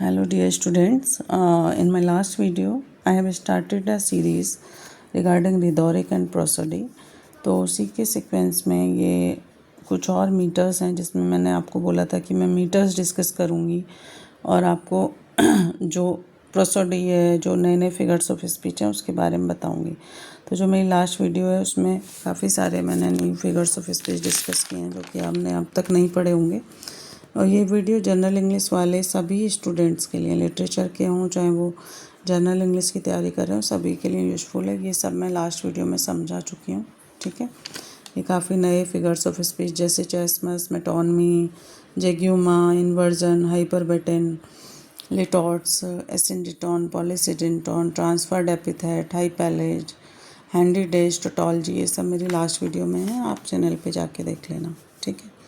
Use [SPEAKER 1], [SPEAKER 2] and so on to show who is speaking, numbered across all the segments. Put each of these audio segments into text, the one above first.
[SPEAKER 1] Hello dear students, in my last video I have started a series regarding rhetoric and prosody। तो उसी के sequence में ये कुछ और मीटर्स हैं जिसमें मैंने आपको बोला था कि मैं मीटर्स डिस्कस करूँगी और आपको जो प्रोसोडी है, जो नए नए फिगर्स ऑफ स्पीच हैं उसके बारे में बताऊँगी। तो जो मेरी लास्ट वीडियो है उसमें काफ़ी सारे मैंने new figures of speech discuss किए हैं जो कि आपने अब तक नहीं पढ़े होंगे। और ये वीडियो जनरल इंग्लिश वाले सभी स्टूडेंट्स के लिए, लिटरेचर के हों चाहे वो जनरल इंग्लिश की तैयारी कर रहे हो, सभी के लिए यूज़फुल है। ये सब मैं लास्ट वीडियो में समझा चुकी हूँ, ठीक है। ये काफ़ी नए फिगर्स ऑफ स्पीच जैसे chiasmus, metonymy, zeugma, inversion, hyperbaton, litotes, asyndeton, polysyndeton, transferred epithet, hypallage, hendiadys, tautology, ये सब मेरी लास्ट वीडियो में है, आप चैनल पे जाके देख लेना, ठीक है।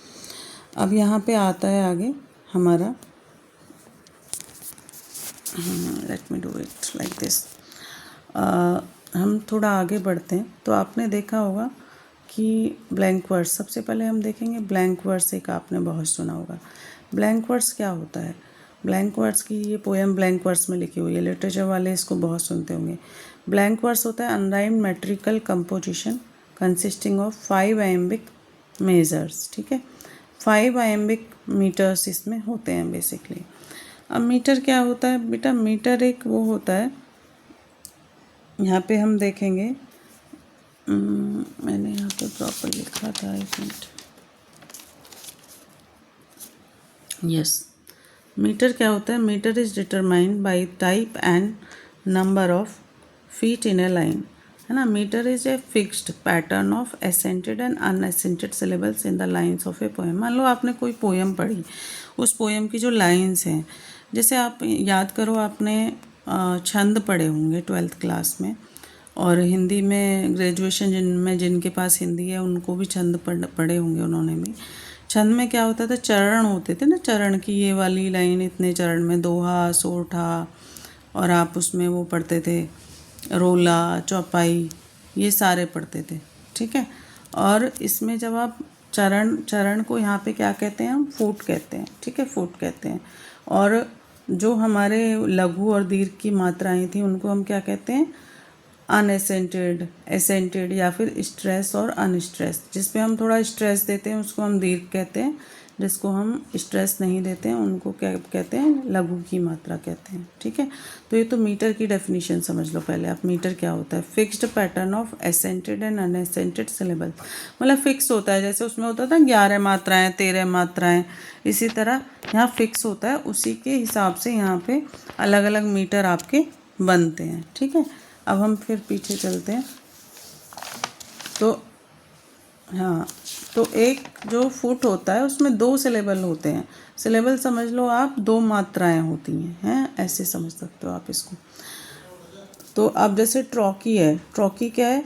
[SPEAKER 1] अब यहाँ पे आता है आगे हमारा, let me do it like this. हम थोड़ा आगे बढ़ते हैं तो आपने देखा होगा कि ब्लैंक वर्ड्स, सबसे पहले हम देखेंगे ब्लैंक वर्ड्स। एक आपने बहुत सुना होगा। ब्लैंक वर्ड्स क्या होता है? ब्लैंक वर्ड्स की ये पोएम ब्लैंक वर्ड्स में लिखी हुई है, लिटरेचर वाले इसको बहुत सुनते होंगे। ब्लैंक वर्ड्स होता है unrhymed metrical composition consisting of 5 iambic measures, ठीक है। 5 iambic मीटर्स इसमें होते हैं बेसिकली। अब मीटर क्या होता है बेटा? मीटर एक वो होता है, यहाँ पे हम देखेंगे, मैंने यहाँ पे प्रॉपर लिखा था, एक मिनट। यस, मीटर क्या होता है? Metre is determined by type and number of feet in a line, है ना। Metre is a fixed pattern of accented and unaccented syllables in the lines of a poem. मान लो आपने कोई poem पढ़ी, उस पोएम की जो लाइन्स हैं, जैसे आप याद करो आपने छंद पढ़े होंगे 12th क्लास में, और हिंदी में ग्रेजुएशन जिनके पास हिंदी है उनको भी छंद पढ़े होंगे उन्होंने भी। छंद में क्या होता था? चरण होते थे ना, चरण की ये वाली लाइन इतने चरण में, दोहा, सोठा, और आप उसमें वो पढ़ते थे रोला, चौपाई, ये सारे पढ़ते थे, ठीक है। और इसमें जब आप चरण को यहाँ पे क्या कहते हैं? हम फुट कहते हैं, ठीक है, फुट कहते हैं। और जो हमारे लघु और दीर्घ की मात्राएं थी उनको हम क्या कहते हैं? अनएसेंटेड, एसेंटेड, या फिर स्ट्रेस और अनस्ट्रेस। जिस पे हम थोड़ा स्ट्रेस देते हैं उसको हम दीर्घ कहते हैं, जिसको हम स्ट्रेस नहीं देते हैं उनको क्या कहते हैं? लघु की मात्रा कहते हैं, ठीक है। तो ये तो मीटर की डेफिनेशन समझ लो पहले आप। मीटर क्या होता है? Fixed pattern of accented and unaccented syllable, मतलब फिक्स होता है। जैसे उसमें होता था 11 मात्राएं, 13 मात्राएं, इसी तरह यहाँ फिक्स होता है, उसी के हिसाब से यहाँ पे अलग अलग मीटर आपके बनते हैं, ठीक है। अब हम फिर पीछे चलते हैं तो हाँ, तो एक जो फुट होता है उसमें 2 सिलेबल होते हैं। सिलेबल समझ लो आप, 2 मात्राएं होती हैं, ऐसे समझ सकते हो आप इसको। तो अब जैसे ट्रॉकी है, ट्रॉकी क्या है?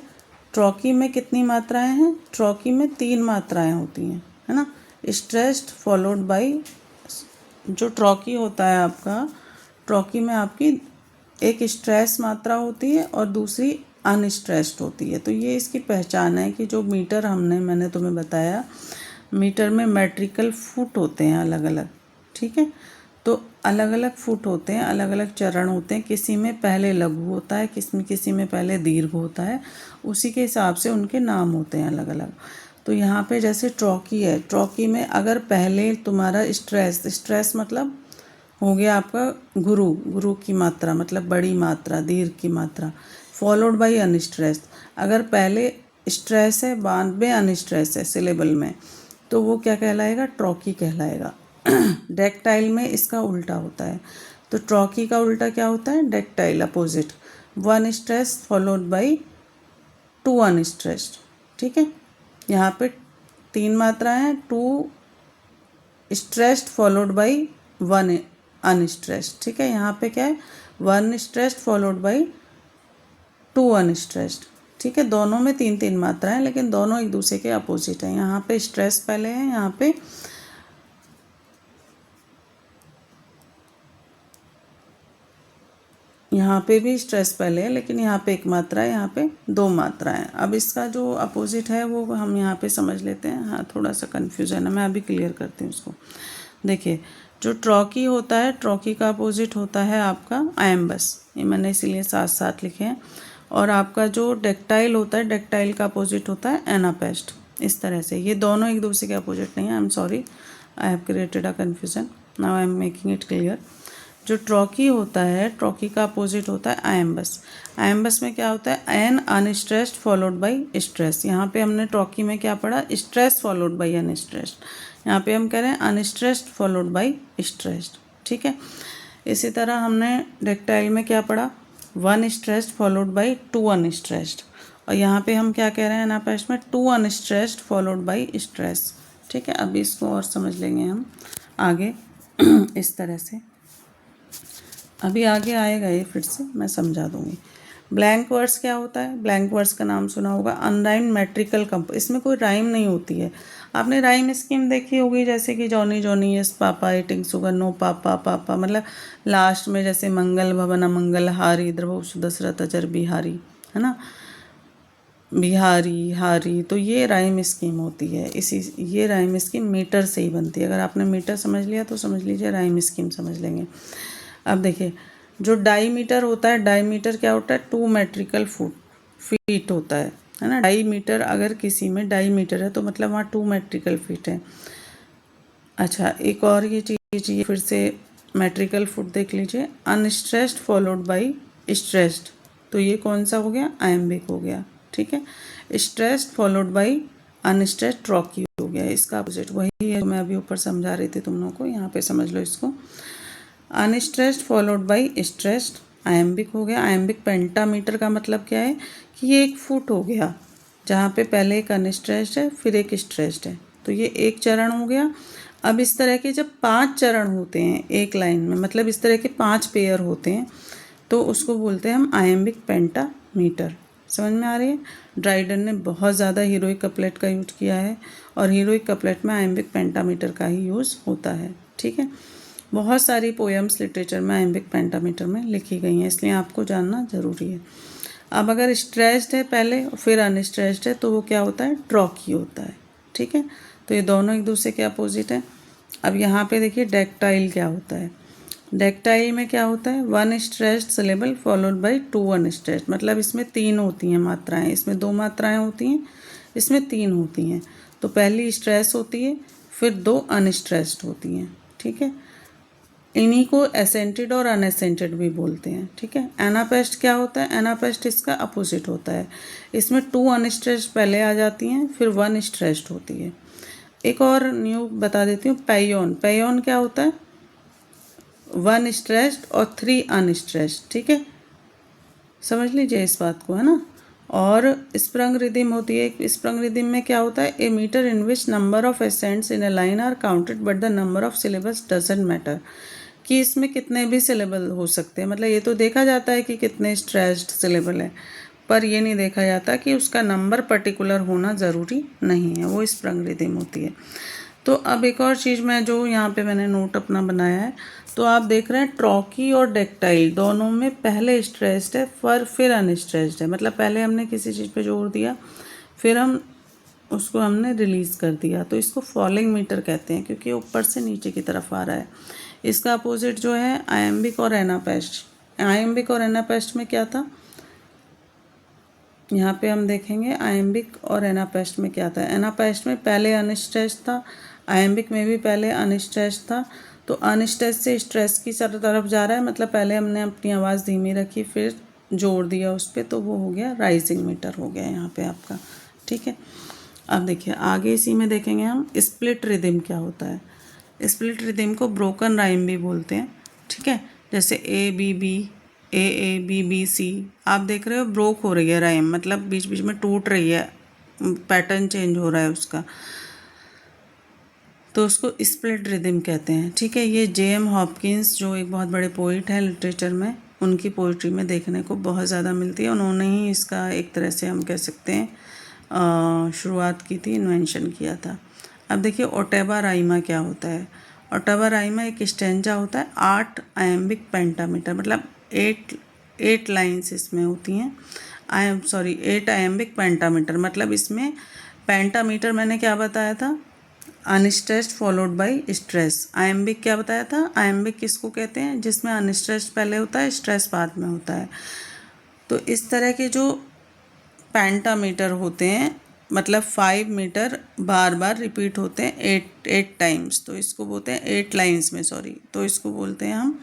[SPEAKER 1] ट्रॉकी में कितनी मात्राएं हैं? ट्रॉकी में 3 मात्राएं होती हैं, है ना। स्ट्रेस्ड फॉलोड बाय, जो ट्रॉकी होता है आपका, ट्रॉकी में आपकी एक स्ट्रेस मात्रा होती है और दूसरी अनस्ट्रेस्ड होती है। तो ये इसकी पहचान है कि जो मीटर मैंने तुम्हें बताया, मीटर में मेट्रिकल फुट होते हैं अलग अलग, ठीक है। तो अलग अलग फुट होते हैं, अलग अलग चरण होते हैं, किसी में पहले लघु होता है, किसी में पहले दीर्घ होता है, उसी के हिसाब से उनके नाम होते हैं अलग अलग। तो यहाँ पे जैसे ट्रॉकी है, ट्रॉकी में अगर पहले तुम्हारा स्ट्रेस मतलब हो गया आपका गुरु की मात्रा, मतलब बड़ी मात्रा, दीर्घ की मात्रा, फॉलोड बाय अनस्ट्रेस। अगर पहले स्ट्रेस है बाद में अनस्ट्रेस है सिलेबल में, तो वो क्या कहलाएगा? ट्रॉकी कहलाएगा। डेक्टाइल में इसका उल्टा होता है। तो ट्रॉकी का उल्टा क्या होता है? Dactyl, opposite, 1 stress followed by 2 unstressed, ठीक है। यहाँ पे 3 मात्राएं हैं, 2 स्ट्रेस्ड फॉलोड बाय 1 अनस्ट्रेस्ड, ठीक है। यहाँ पे क्या है? 1 स्ट्रेस्ड फॉलोड बाय 2 अनस्ट्रेस्ड, ठीक है। दोनों में 3 मात्राएं, लेकिन दोनों एक दूसरे के अपोजिट हैं। यहाँ पे स्ट्रेस पहले है, यहाँ पे भी स्ट्रेस पहले है, लेकिन यहाँ पे 1 मात्रा है, यहाँ पे 2 मात्राएं। अब इसका जो अपोजिट है वो हम यहाँ पे समझ लेते हैं। हाँ, थोड़ा सा कन्फ्यूजन है, मैं अभी क्लियर करती हूँ उसको। देखिए, जो ट्रॉकी होता है, ट्रॉकी का अपोजिट होता है आपका आयम्बस, ये मैंने इसीलिए साथ साथ लिखे हैं। और आपका जो डेक्टाइल होता है, डेक्टाइल का अपोजिट होता है एनापेस्ट। इस तरह से ये दोनों एक दूसरे के अपोजिट नहीं है। I am sorry, I have created a confusion, now I am making it clear. जो ट्रॉकी होता है, ट्रॉकी का अपोजिट होता है आयम्बस। आयम्बस में क्या होता है, an unstressed followed by stress. यहाँ पे हमने ट्रॉकी में क्या पढ़ा, स्ट्रेस फॉलोड बाई अनस्ट्रेस्ड। यहाँ पे हम कह रहे हैं अनस्ट्रेस्ड फॉलोड बाई स्ट्रेस्ड, ठीक है। इसी तरह हमने डेक्टाइल में क्या पढ़ा, one stressed followed by two unstressed. और यहाँ पे हम क्या कह रहे हैं एनापेस्ट में, two unstressed followed by stress, ठीक है। अभी इसको और समझ लेंगे हम आगे इस तरह से। अभी आगे आएगा ये, फिर से मैं समझा दूंगी। ब्लैंक वर्ड्स क्या होता है, ब्लैंक वर्ड्स का नाम सुना होगा, अनराइम्ड मेट्रिकल कंप। इसमें कोई राइम नहीं होती है। आपने राइम स्कीम देखी होगी, जैसे कि Johnny Johnny yes papa eating sugar no papa papa, मतलब लास्ट में जैसे मंगल भवन अमंगल हारी द्रवसु दशरथ अजर बिहारी, है ना, बिहारी हारी। तो ये राइम स्कीम होती है। ये राइम स्कीम मीटर से ही बनती है। अगर आपने मीटर समझ लिया तो समझ लीजिए राइम स्कीम समझ लेंगे। अब देखिए, जो डाईमीटर होता है, डाईमीटर क्या होता है, 2 मेट्रिकल फीट होता है ना। डाईमीटर, अगर किसी में डाईमीटर है तो मतलब वहाँ 2 मेट्रिकल फीट है। अच्छा, एक और ये चीज़, ये फिर से मेट्रिकल फुट देख लीजिए, अनस्ट्रेस्ड फॉलोड बाई स्ट्रेस्ड। तो ये कौन सा हो गया, आयम्बिक हो गया, ठीक है। Stressed followed by unstressed trochee हो गया। इसका अपोजिट वही है जो मैं अभी ऊपर समझा रही थी तुम लोगों को, यहाँ पे समझ लो इसको। Unstressed followed by stressed iambic हो गया। आयम्बिक पेंटामीटर का मतलब क्या है कि ये 1 फुट हो गया, जहाँ पे पहले एक अनस्ट्रेस्ड है फिर एक स्ट्रेस्ड है, तो ये एक चरण हो गया। अब इस तरह के जब 5 चरण होते हैं एक लाइन में, मतलब इस तरह के 5 पेयर होते हैं, तो उसको बोलते हैं हम आयम्बिक पेंटामीटर। समझ में आ रही है। ड्राइडन ने बहुत ज़्यादा हीरोइक कपलेट का यूज किया है, और हीरोइक कपलेट में आयम्बिक पेंटामीटर का ही यूज़ होता है, ठीक है। बहुत सारी पोएम्स लिटरेचर में आयम्बिक पेंटामीटर में लिखी गई हैं, इसलिए आपको जानना ज़रूरी है। अब अगर स्ट्रेस्ड है पहले फिर अनस्ट्रेस्ड है, तो वो क्या होता है, ट्रॉकी होता है, ठीक है। तो ये दोनों एक दूसरे के अपोजिट हैं। अब यहाँ पे देखिए डेक्टाइल क्या होता है। डेक्टाइल में क्या होता है, one stressed syllable followed by two unstressed. मतलब इसमें 3 होती हैं मात्राएं, इसमें 2 मात्राएं होती हैं, इसमें 3 होती हैं। तो पहली स्ट्रेस होती है, फिर 2 अनस्ट्रेस्ड होती हैं, ठीक है। इन्हीं को एसेंटेड और अनएसेंटेड भी बोलते हैं, ठीक है। एनापेस्ट क्या होता है, एनापेस्ट इसका अपोजिट होता है। इसमें 2 अनस्ट्रेस्ड पहले आ जाती हैं, फिर 1 स्ट्रेस्ड होती है। एक और न्यू बता देती हूँ, पेयोन। पेयोन क्या होता है, 1 स्ट्रेस्ड और 3 अनस्ट्रेस्ड, ठीक है। समझ लीजिए इस बात को, है ना। और स्प्रंग रिदिम होती है। स्प्रंग रिदिम में क्या होता है, a metre in which number of accents in a line are counted but the number of syllabus doesn't matter. कि इसमें कितने भी सिलेबल हो सकते हैं, मतलब ये तो देखा जाता है कि कितने स्ट्रेस्ड सिलेबल है, पर ये नहीं देखा जाता कि उसका नंबर पर्टिकुलर होना ज़रूरी नहीं है, वो स्प्रंग रिदिम होती है। तो अब एक और चीज़ मैं जो यहाँ पे मैंने नोट अपना बनाया है, तो आप देख रहे हैं ट्रॉकी और डेक्टाइल दोनों में पहले स्ट्रेस्ड है फिर अनस्ट्रेस्ड है। मतलब पहले हमने किसी चीज़ पे जोर दिया, फिर हम उसको हमने रिलीज़ कर दिया, तो इसको फॉलिंग मीटर कहते हैं, क्योंकि ऊपर से नीचे की तरफ आ रहा है। इसका अपोजिट जो है आयम्बिक और एनापेस्ट। आयम्बिक और एनापेस्ट में क्या था, यहाँ पे हम देखेंगे आयम्बिक और एनापेस्ट में क्या था। एनापेस्ट में पहले अनस्ट्रेस्ड था, आयम्बिक में भी पहले अनस्ट्रेस्ड था। तो अनस्ट्रेस्ड से स्ट्रेस की तरफ जा रहा है, मतलब पहले हमने अपनी आवाज़ धीमी रखी फिर जोर दिया उस पर, तो वो हो गया राइजिंग मीटर हो गया यहाँ पे आपका, ठीक है। अब देखिए आगे इसी में देखेंगे हम स्प्लिट रिदिम क्या होता है। स्प्लिट रिदिम को ब्रोकन राइम भी बोलते हैं, ठीक है। जैसे A B B, A B B C, आप देख रहे हो ब्रोक हो रही है राइम, मतलब बीच बीच में टूट रही है, पैटर्न चेंज हो रहा है उसका, तो उसको स्प्लिट रिदिम कहते हैं, ठीक है। ये जेएम हॉपकिंस जो एक बहुत बड़े पोइट हैं लिटरेचर में, उनकी पोइट्री में देखने को बहुत ज़्यादा मिलती है। उन्होंने ही इसका एक तरह से हम कह सकते हैं शुरुआत की थी, इन्वेंशन किया था। अब देखिए ओटेबा राइमा क्या होता है। ओटेबा राइमा एक स्टेंजा होता है 8 आयम्बिक पेंटामीटर, मतलब 8 लाइन्स इसमें होती हैं। 8 आयम्बिक पेंटामीटर, मतलब इसमें पेंटामीटर मैंने क्या बताया था, unstressed followed by stress. Iambic क्या बताया था, आयम्बिक किसको कहते हैं, जिसमें अनस्ट्रेस्ड पहले होता है, स्ट्रेस बाद में होता है। तो इस तरह के जो पेंटामीटर होते हैं, मतलब 5 मीटर बार बार रिपीट होते हैं 8 टाइम्स, तो इसको बोलते हैं 8 लाइन्स में, सॉरी, तो इसको बोलते हैं हम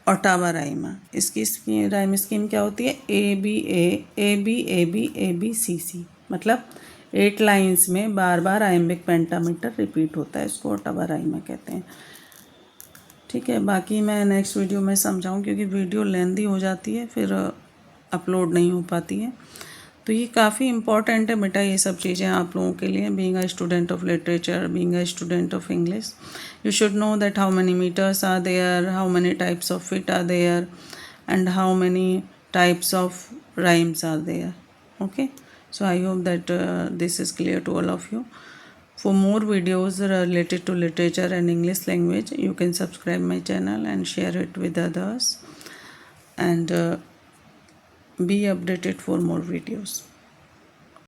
[SPEAKER 1] ओटावा राइमा। इसकी राइम स्कीम क्या होती है, A B A B C, मतलब 8 लाइन्स में बार बार आयम्बिक पेंटामीटर रिपीट होता है, इसको ओटावा राइमा कहते हैं। ठीक है, बाकी मैं नेक्स्ट वीडियो में समझाऊँ, क्योंकि वीडियो लेंदी हो जाती है, फिर अपलोड नहीं हो पाती है। तो ये काफ़ी इंपॉर्टेंट है बेटा, ये सब चीज़ें आप लोगों के लिए, being a student of literature, being a student of English, you should know that how many meters are there, how many types of feet are there, and how many types of rhymes are there. Okay, so I hope that this is clear to all of you. For more videos related to literature and English language, you can subscribe my channel and share it with others, and be updated for more videos.